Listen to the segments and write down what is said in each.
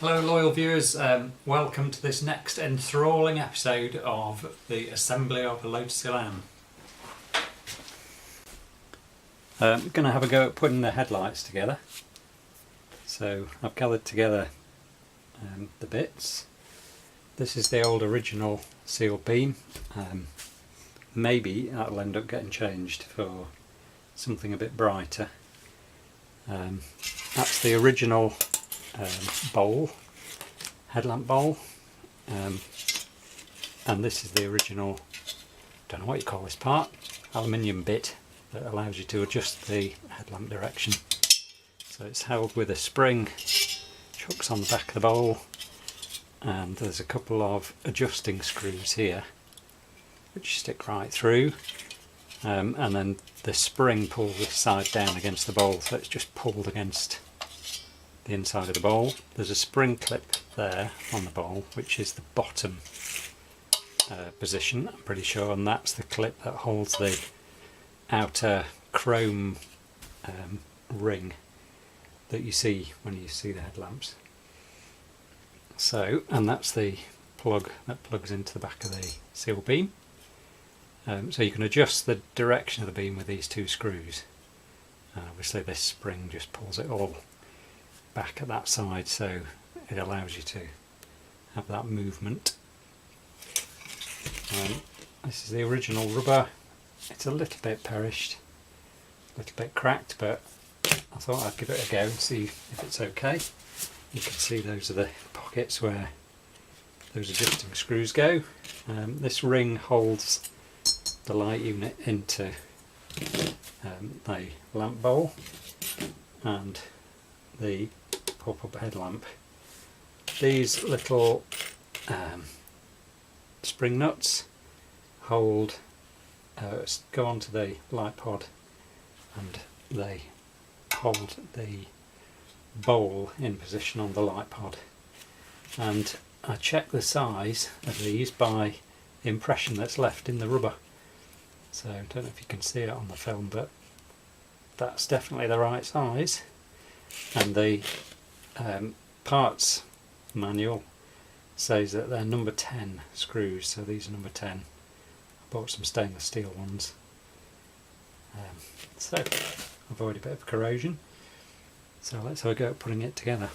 Hello loyal viewers, welcome to this next enthralling episode of the assembly of a Lotus Elan. I'm going to have a go at putting the headlights together. So I've gathered together the bits. This is the old original sealed beam. Maybe that'll end up getting changed for something a bit brighter. That's the original bowl, headlamp bowl, and this is the original, don't know what you call this part, aluminium bit that allows you to adjust the headlamp direction. So it's held with a spring which hooks on the back of the bowl, and there's a couple of adjusting screws here which stick right through, and then the spring pulls this side down against the bowl, so it's just pulled against the inside of the bowl. There's a spring clip there on the bowl which is the bottom position, I'm pretty sure, and that's the clip that holds the outer chrome ring that you see when you see the headlamps. So, and that's the plug that plugs into the back of the seal beam. So you can adjust the direction of the beam with these two screws. Obviously this spring just pulls it all back at that side, so it allows you to have that movement. This is the original rubber. It's a little bit perished, a little bit cracked, but I thought I'd give it a go and see if it's okay. You can see those are the pockets where those adjusting screws go. This ring holds the light unit into the lamp bowl and the pop-up headlamp. These little spring nuts hold, go onto the light pod, and they hold the bowl in position on the light pod. And I checked the size of these by the impression that's left in the rubber. So I don't know if you can see it on the film, but that's definitely the right size. And the parts manual says that they're number 10 screws, so these are number 10. I bought some stainless steel ones, so avoid a bit of corrosion. So let's have a go at putting it together.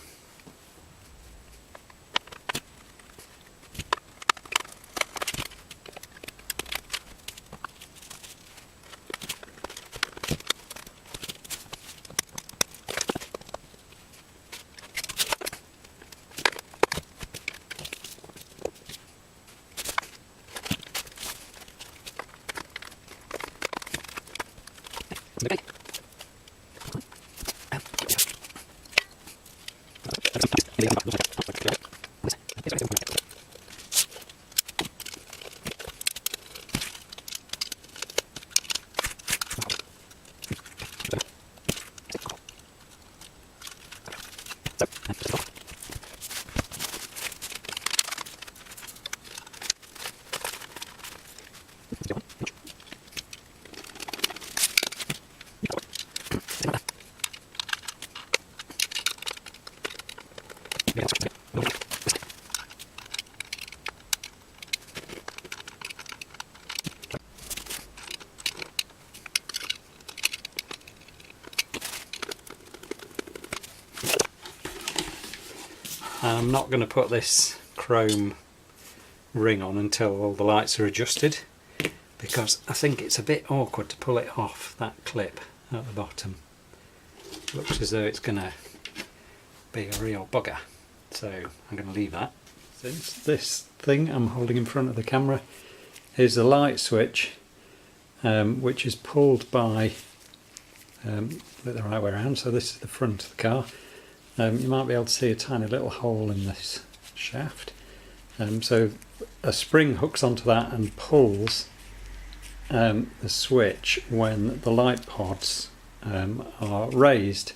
I'm not going to put this chrome ring on until all the lights are adjusted, because I think it's a bit awkward to pull it off that clip at the bottom. It looks as though it's going to be a real bugger, so I'm going to leave that. Since this thing I'm holding in front of the camera is a light switch, which is pulled by the right way around, so this is the front of the car. You might be able to see a tiny little hole in this shaft. So a spring hooks onto that and pulls the switch when the light pods are raised.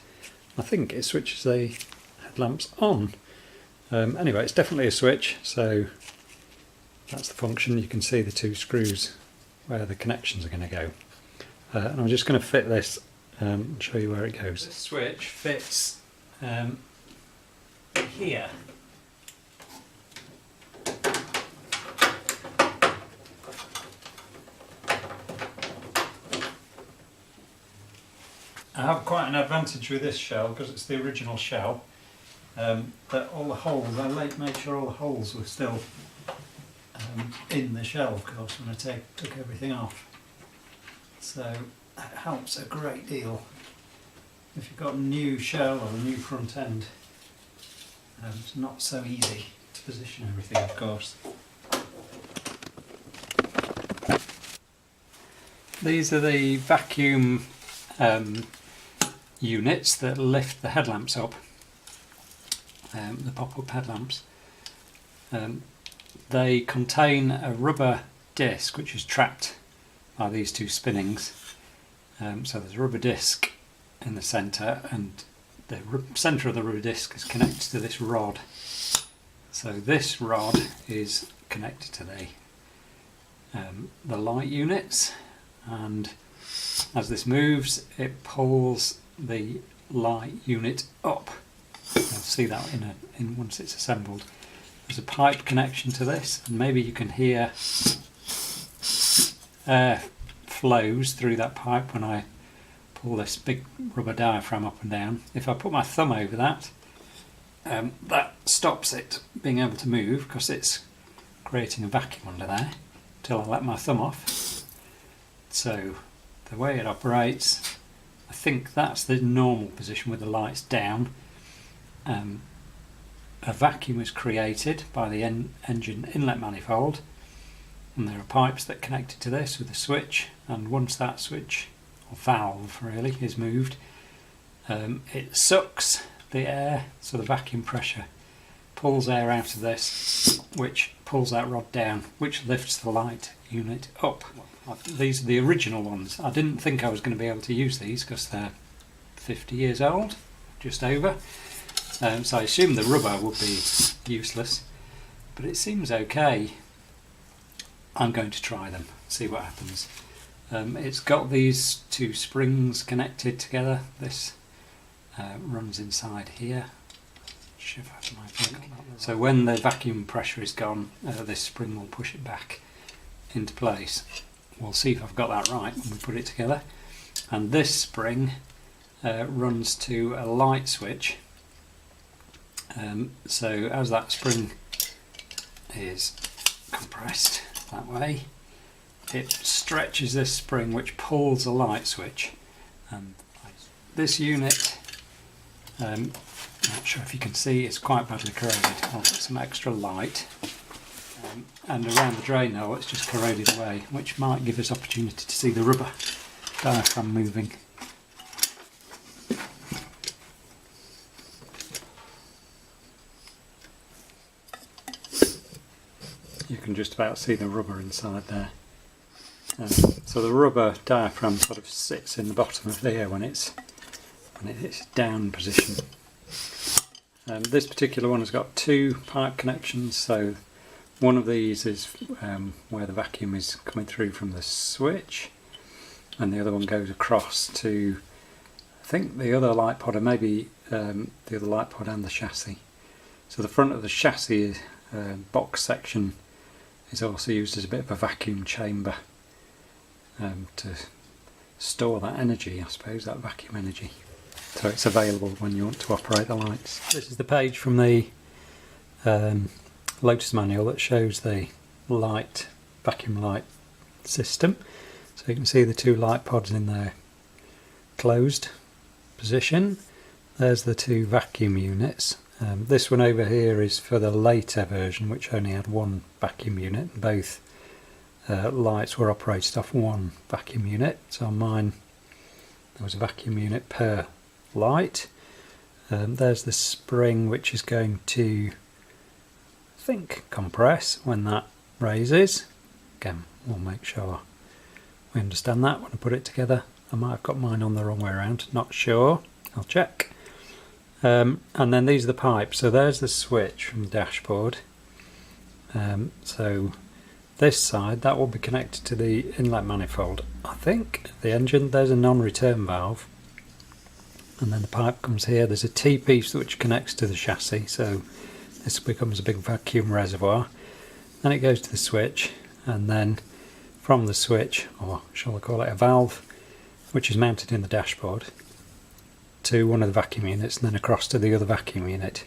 I think it switches the headlamps on. Anyway, it's definitely a switch, so that's the function. You can see the two screws where the connections are going to go. And I'm just going to fit this and show you where it goes. This switch fits here I have quite an advantage with this shell because it's the original shell. That all the holes, I made sure all the holes were still in the shell, of course, when I took everything off. So that helps a great deal if you've got a new shell or a new front end. It's not so easy to position everything, of course. These are the vacuum units that lift the headlamps up, the pop-up headlamps. They contain a rubber disc which is trapped by these two spinnings. So there's a rubber disc in the centre, and the centre of the rubber disc is connected to this rod. So this rod is connected to the light units, and as this moves it pulls the light unit up. You'll see that in once it's assembled. There's a pipe connection to this, and maybe you can hear air flows through that pipe when I pull this big rubber diaphragm up and down. If I put my thumb over that, that stops it being able to move because it's creating a vacuum under there until I let my thumb off. So the way it operates, I think that's the normal position with the lights down. A vacuum is created by the engine inlet manifold, and there are pipes that connect it to this with a switch, and once that switch, or valve really, is moved, it sucks the air, so the vacuum pressure pulls air out of this, which pulls that rod down, which lifts the light unit up. These are the original ones. I didn't think I was going to be able to use these because they're 50 years old, just over. So I assumed the rubber would be useless, but it seems okay. I'm going to try them, see what happens. It's got these two springs connected together. This runs inside here. Shove out my finger. So when the vacuum pressure is gone, this spring will push it back into place. We'll see if I've got that right when we put it together. And this spring runs to a light switch. So as that spring is compressed that way, it stretches this spring which pulls a light switch, and this unit, I'm not sure if you can see, it's quite badly corroded. I'll put some extra light, and around the drain hole it's just corroded away, which might give us opportunity to see the rubber diaphragm moving. You can just about see the rubber inside there. So the rubber diaphragm sort of sits in the bottom of there when it's down position. This particular one has got two pipe connections, so one of these is where the vacuum is coming through from the switch, and the other one goes across to, I think, the other light pod, or maybe the other light pod and the chassis. So the front of the chassis box section is also used as a bit of a vacuum chamber to store that energy, I suppose, that vacuum energy. So it's available when you want to operate the lights. This is the page from the Lotus manual that shows the vacuum light system. So you can see the two light pods in their closed position. There's the two vacuum units. This one over here is for the later version, which only had one vacuum unit, and both lights were operated off one vacuum unit. So on mine there was a vacuum unit per light. There's the spring which is going to, I think, compress when that raises. Again, we'll make sure we understand that when I put it together. I might have got mine on the wrong way around, not sure, I'll check. And then these are the pipes. So there's the switch from the dashboard. So this side, that will be connected to the inlet manifold, I think, the engine. There's a non-return valve, and then the pipe comes here. There's a T-piece which connects to the chassis, so this becomes a big vacuum reservoir. Then it goes to the switch, and then from the switch, or shall I call it a valve, which is mounted in the dashboard, to one of the vacuum units and then across to the other vacuum unit.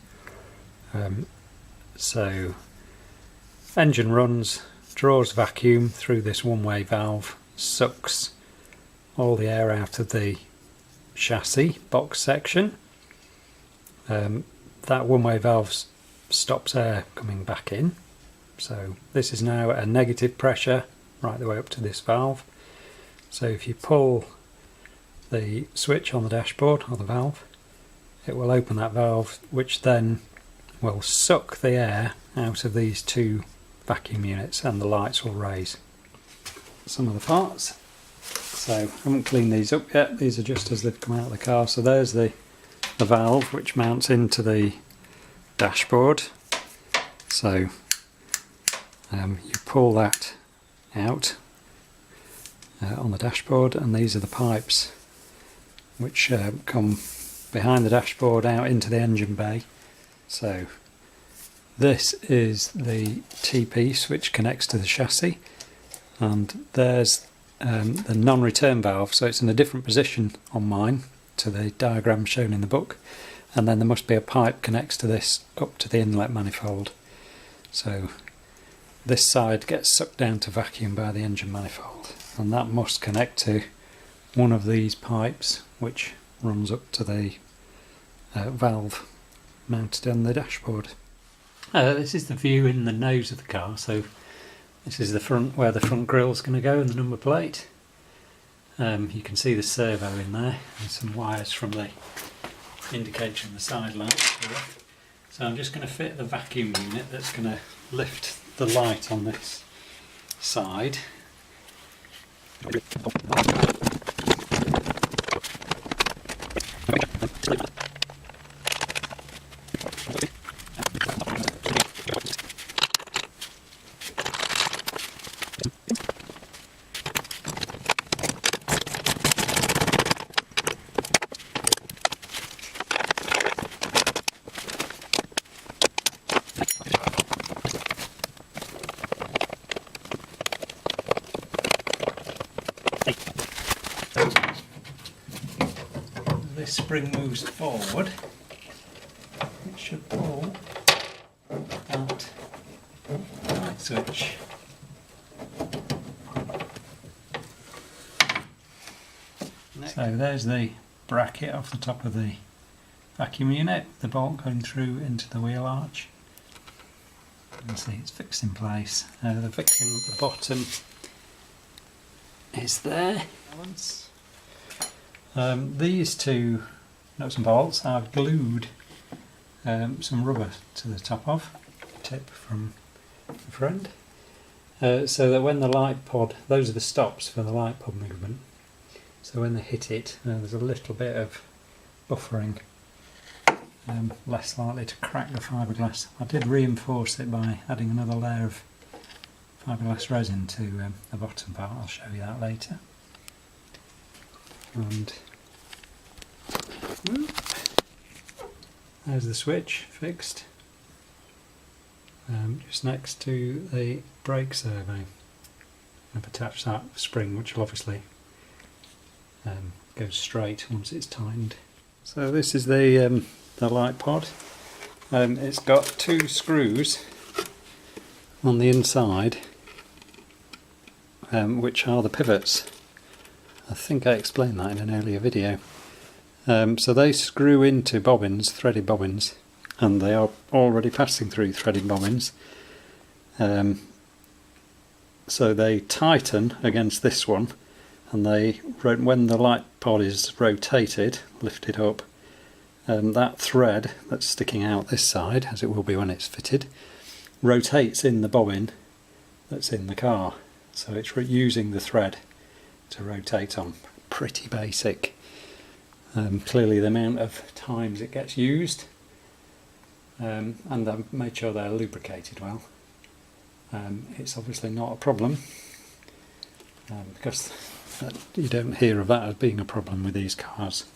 So engine runs, draws vacuum through this one-way valve, sucks all the air out of the chassis box section. That one-way valve stops air coming back in, so this is now at a negative pressure right the way up to this valve. So if you pull the switch on the dashboard or the valve, it will open that valve, which then will suck the air out of these two vacuum units and the lights will raise. Some of the parts. So I haven't cleaned these up yet, these are just as they've come out of the car. So there's the valve which mounts into the dashboard. So you pull that out on the dashboard, and these are the pipes which come behind the dashboard out into the engine bay. So this is the T-piece which connects to the chassis, and there's the non-return valve, so it's in a different position on mine to the diagram shown in the book, and then there must be a pipe connects to this up to the inlet manifold. So this side gets sucked down to vacuum by the engine manifold, and that must connect to one of these pipes which runs up to the valve mounted on the dashboard. This is the view in the nose of the car, so this is the front, where the front grille is going to go, and the number plate. You can see the servo in there and some wires from the indicator and the side lamps. So I'm just going to fit the vacuum unit that's going to lift the light on this side. This spring moves forward, it should pull that light switch. So there's the bracket off the top of the vacuum unit, the bolt going through into the wheel arch. You can see it's fixed in place. The fixing at the bottom is there. These two nuts and bolts I've glued some rubber to the top of, tip from a friend, so that when the light pod, those are the stops for the light pod movement, so when they hit it there's a little bit of buffering, less likely to crack the fiberglass. I did reinforce it by adding another layer of fiberglass resin to the bottom part. I'll show you that later. And there's the switch fixed, just next to the brake servo. I've attached that spring, which will obviously go straight once it's tightened. So this is the light pod. It's got two screws on the inside, which are the pivots. I think I explained that in an earlier video. So they screw into bobbins, threaded bobbins, and they are already passing through threaded bobbins. So they tighten against this one, and when the light pod is rotated, lifted up, that thread that's sticking out this side, as it will be when it's fitted, rotates in the bobbin that's in the car. So it's using the thread to rotate on. Pretty basic. Clearly the amount of times it gets used, and I've made sure they're lubricated well. It's obviously not a problem, because you don't hear of that as being a problem with these cars.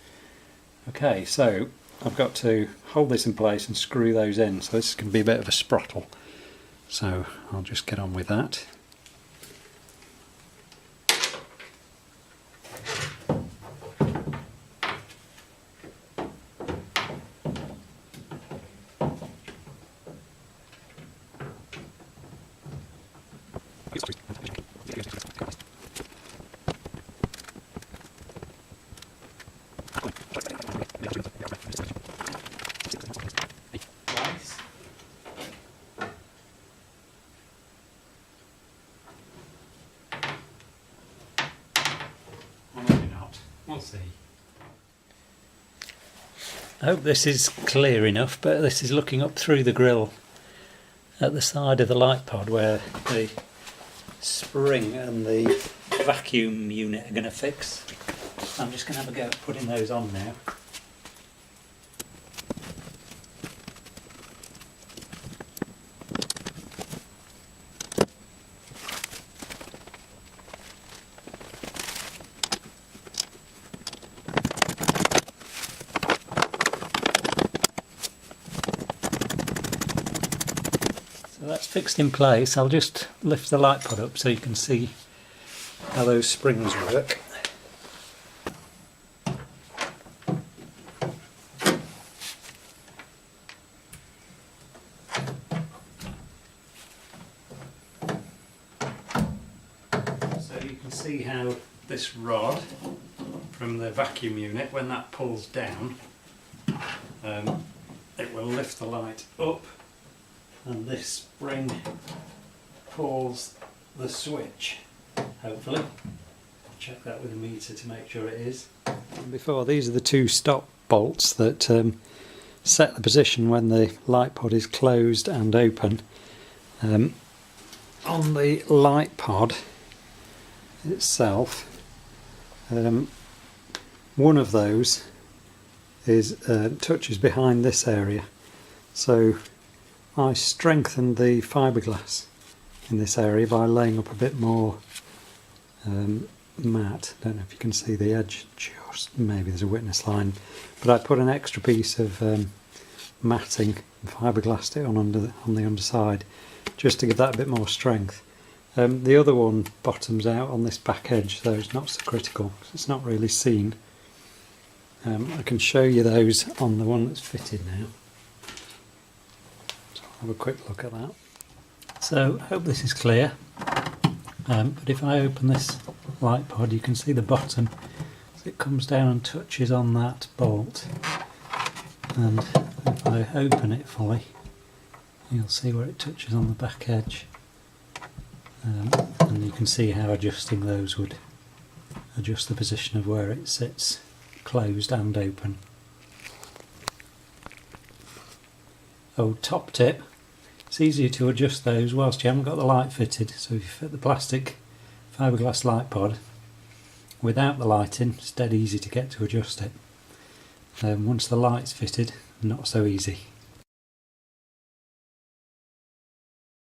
Okay, so I've got to hold this in place and screw those in, so this is going to be a bit of a sprottle, so I'll just get on with that. We'll see. I hope this is clear enough, but this is looking up through the grill at the side of the light pod where the spring and the vacuum unit are going to fix. I'm just going to have a go at putting those on now. So that's fixed in place. I'll just lift the light pod up so you can see how those springs work. So you can see how this rod from the vacuum unit, when that pulls down, it will lift the light up, and this spring pulls the switch, hopefully. Check that with a meter to make sure it is. And before, these are the two stop bolts that set the position when the light pod is closed and open. On the light pod itself, one of those is touches behind this area, so I strengthened the fiberglass in this area by laying up a bit more matte. I don't know if you can see the edge, just maybe there's a witness line, but I put an extra piece of matting and fiberglassed it on the underside just to give that a bit more strength. The other one bottoms out on this back edge, so it's not so critical, it's not really seen. I can show you those on the one that's fitted now. So I'll have a quick look at that. So I hope this is clear, but if I open this light pod, you can see the bottom as it comes down and touches on that bolt, and if I open it fully, you'll see where it touches on the back edge, and you can see how adjusting those would adjust the position of where it sits, closed and open. Oh, top tip, it's easier to adjust those whilst you haven't got the light fitted. So if you fit the plastic fiberglass light pod without the light in, it's dead easy to get to adjust it. Once the light's fitted, not so easy.